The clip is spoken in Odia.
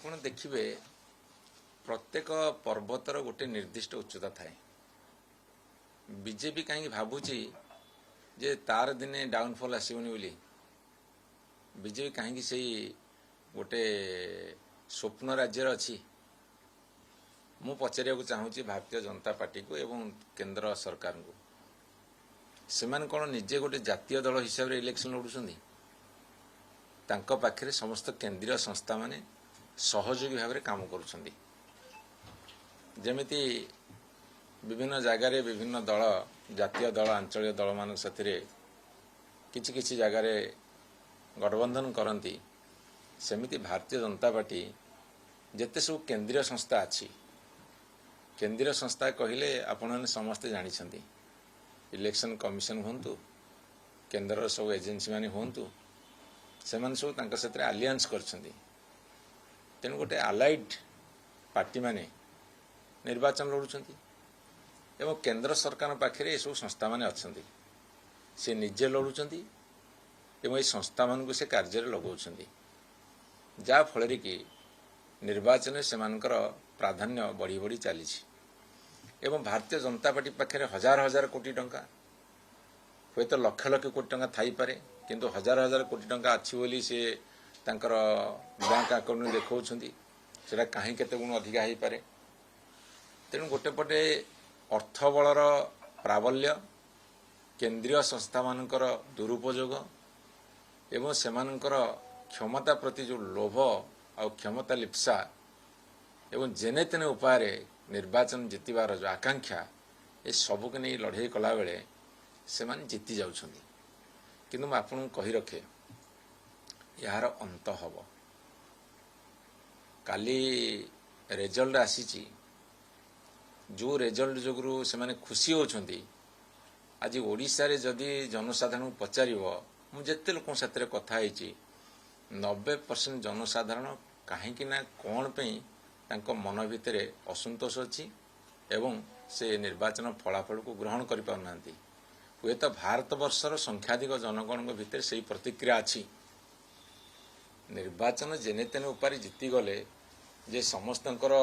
ଆପଣ ଦେଖିବେ ପ୍ରତ୍ୟେକ ପର୍ବତର ଗୋଟେ ନିର୍ଦ୍ଦିଷ୍ଟ ଉଚ୍ଚତା ଥାଏ। ବିଜେପି କାହିଁକି ଭାବୁଛି ଯେ ତାର ଦିନେ ଡାଉନଫଲ୍ ଆସିବନି ବୋଲି? ବିଜେପି କାହିଁକି ସେଇ ଗୋଟେ ସ୍ୱପ୍ନ ରାଜ୍ୟରେ ଅଛି? ମୁଁ ପଚାରିବାକୁ ଚାହୁଁଛି ଭାରତୀୟ ଜନତା ପାର୍ଟିକୁ ଏବଂ କେନ୍ଦ୍ର ସରକାରଙ୍କୁ, ସେମାନେ କ'ଣ ନିଜେ ଗୋଟେ ଜାତୀୟ ଦଳ ହିସାବରେ ଇଲେକ୍ସନ୍ ଲଢ଼ୁଛନ୍ତି? ତାଙ୍କ ପାଖରେ ସମସ୍ତ କେନ୍ଦ୍ରୀୟ ସଂସ୍ଥାମାନେ ସହଯୋଗୀ ଭାବରେ କାମ କରୁଛନ୍ତି। ଯେମିତି ବିଭିନ୍ନ ଜାଗାରେ ବିଭିନ୍ନ ଦଳ, ଜାତୀୟ ଦଳ, ଆଞ୍ଚଳିକ ଦଳମାନଙ୍କ ସାଥିରେ କିଛି କିଛି ଜାଗାରେ ଗଠବନ୍ଧନ କରନ୍ତି, ସେମିତି ଭାରତୀୟ ଜନତା ପାର୍ଟି ଯେତେ ସବୁ କେନ୍ଦ୍ରୀୟ ସଂସ୍ଥା ଅଛି, କେନ୍ଦ୍ରୀୟ ସଂସ୍ଥା କହିଲେ ଆପଣମାନେ ସମସ୍ତେ ଜାଣିଛନ୍ତି, ଇଲେକ୍ସନ୍ କମିଶନ ହୁଅନ୍ତୁ, କେନ୍ଦ୍ରର ସବୁ ଏଜେନ୍ସି ମାନେ ହୁଅନ୍ତୁ, ସେମାନେ ସବୁ ତାଙ୍କ ସାଥିରେ ଆଲିଆନ୍ସ କରିଛନ୍ତି। ତେଣୁ ଗୋଟେ ଆଲାଇଡ୍ ପାର୍ଟିମାନେ ନିର୍ବାଚନ ଲଢ଼ୁଛନ୍ତି ଏବଂ କେନ୍ଦ୍ର ସରକାରଙ୍କ ପାଖରେ ଏସବୁ ସଂସ୍ଥାମାନେ ଅଛନ୍ତି। ସେ ନିଜେ ଲଢ଼ୁଛନ୍ତି ଏବଂ ଏହି ସଂସ୍ଥାମାନଙ୍କୁ ସେ କାର୍ଯ୍ୟରେ ଲଗାଉଛନ୍ତି, ଯାହାଫଳରେ କି ନିର୍ବାଚନରେ ସେମାନଙ୍କର ପ୍ରାଧାନ୍ୟ ବଢ଼ି ବଢ଼ି ଚାଲିଛି। ଏବଂ ଭାରତୀୟ ଜନତା ପାର୍ଟି ପାଖରେ ହଜାର ହଜାର କୋଟି ଟଙ୍କା, ହୁଏତ ଲକ୍ଷ ଲକ୍ଷ କୋଟି ଟଙ୍କା ଥାଇପାରେ, କିନ୍ତୁ ହଜାର ହଜାର କୋଟି ଟଙ୍କା ଅଛି ବୋଲି ସେ ତାଙ୍କର ବ୍ୟାଙ୍କ ଆକାଉଣ୍ଟରେ ଦେଖାଉଛନ୍ତି। ସେଟା କାହିଁ କେତେ ଗୁଣ ଅଧିକା ହେଇପାରେ। ତେଣୁ ଗୋଟେ ପଟେ ଅର୍ଥବଳର ପ୍ରାବଲ୍ୟ, କେନ୍ଦ୍ରୀୟ ସଂସ୍ଥାମାନଙ୍କର ଦୁରୁପଯୋଗ ଏବଂ ସେମାନଙ୍କର କ୍ଷମତା ପ୍ରତି ଯେଉଁ ଲୋଭ ଆଉ କ୍ଷମତା ଲିପ୍ସା ଏବଂ ଯେନେ ତେନେ ଉପାୟରେ ନିର୍ବାଚନ ଜିତିବାର ଯେଉଁ ଆକାଂକ୍ଷା, ଏସବୁକୁ ନେଇ ଲଢ଼େଇ କଲାବେଳେ ସେମାନେ ଜିତି ଯାଉଛନ୍ତି। କିନ୍ତୁ ମୁଁ ଆପଣଙ୍କୁ କହି ରଖେ, ଏହାର ଅନ୍ତ ହେବ। କାଲି ରେଜଲ୍ଟ ଆସିଛି, ଯେଉଁ ରେଜଲ୍ଟ ଯୋଗୁଁ ସେମାନେ ଖୁସି ହେଉଛନ୍ତି। ଆଜି ଓଡ଼ିଶାରେ ଯଦି ଜନସାଧାରଣଙ୍କୁ ପଚାରିବ, ମୁଁ ଯେତେ ଲୋକଙ୍କ ସାଥିରେ କଥା ହେଇଛି, 90% ଜନସାଧାରଣ କାହିଁକି ନା କ'ଣ ପାଇଁ ତାଙ୍କ ମନ ଭିତରେ ଅସନ୍ତୋଷ ଅଛି ଏବଂ ସେ ନିର୍ବାଚନ ଫଳାଫଳକୁ ଗ୍ରହଣ କରିପାରୁନାହାନ୍ତି। ହୁଏତ ଭାରତବର୍ଷର ସଂଖ୍ୟାଧିକ ଜନଗଣଙ୍କ ଭିତରେ ସେହି ପ୍ରତିକ୍ରିୟା ଅଛି। ନିର୍ବାଚନ ଯେନେ ତେନେ ଉପାୟରେ ଜିତିଗଲେ ଯେ ସମସ୍ତଙ୍କର